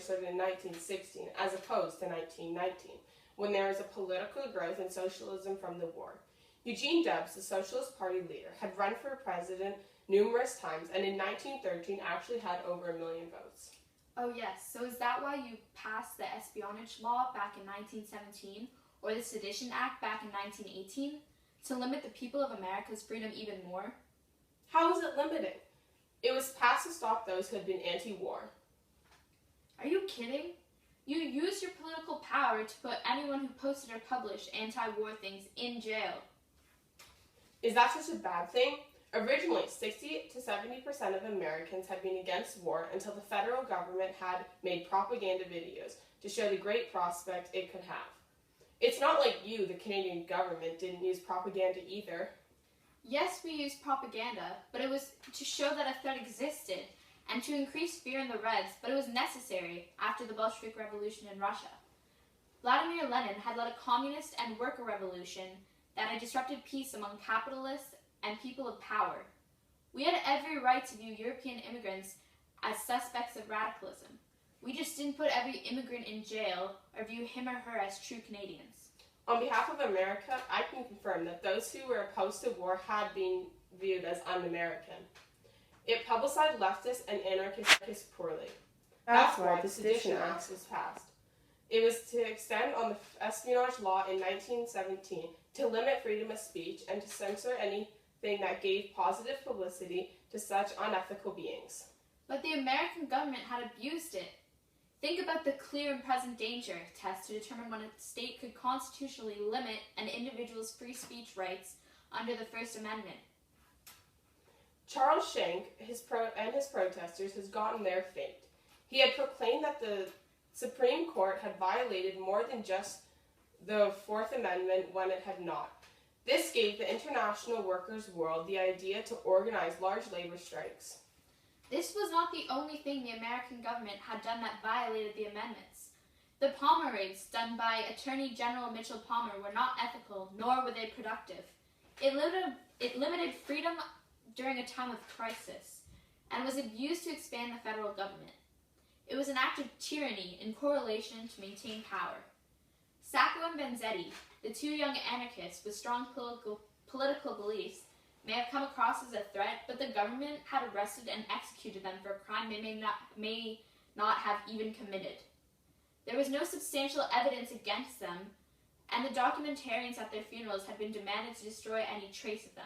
started in 1916, as opposed to 1919, when there was a political growth in socialism from the war. Eugene Debs, the Socialist Party leader, had run for president numerous times, and in 1913 actually had over 1 million votes. Oh yes, so is that why you passed the Espionage Law back in 1917, or the Sedition Act back in 1918, to limit the people of America's freedom even more? How was it limited? It was passed to stop those who had been anti-war. Are you kidding? You used your political power to put anyone who posted or published anti-war things in jail. Is that such a bad thing? Originally, 60 to 70% of Americans had been against war until the federal government had made propaganda videos to show the great prospect it could have. It's not like you, the Canadian government, didn't use propaganda either. Yes, we used propaganda, but it was to show that a threat existed and to increase fear in the Reds, but it was necessary after the Bolshevik Revolution in Russia. Vladimir Lenin had led a communist and worker revolution that had disrupted peace among capitalists and people of power. We had every right to view European immigrants as suspects of radicalism. We just didn't put every immigrant in jail or view him or her as true Canadians. On behalf of America, I can confirm that those who were opposed to war had been viewed as un-American. It publicized leftists and anarchists poorly. That's why the Sedition Act was passed. It was to extend on the Espionage Law in 1917 to limit freedom of speech and to censor anything that gave positive publicity to such unethical beings. But the American government had abused it. Think about the clear and present danger test to determine when a state could constitutionally limit an individual's free speech rights under the First Amendment. Charles Schenck and his protesters has gotten their fate. He had proclaimed that the Supreme Court had violated more than just the Fourth Amendment when it had not. This gave the international workers' world the idea to organize large labor strikes. This was not the only thing the American government had done that violated the amendments. The Palmer raids done by Attorney General Mitchell Palmer were not ethical, nor were they productive. It limited freedom during a time of crisis, and was abused to expand the federal government. It was an act of tyranny in correlation to maintain power. Sacco and Vanzetti, the two young anarchists with strong political beliefs, may have come across as a threat, but the government had arrested and executed them for a crime they may not have even committed. There was no substantial evidence against them, and the documentarians at their funerals had been demanded to destroy any trace of them.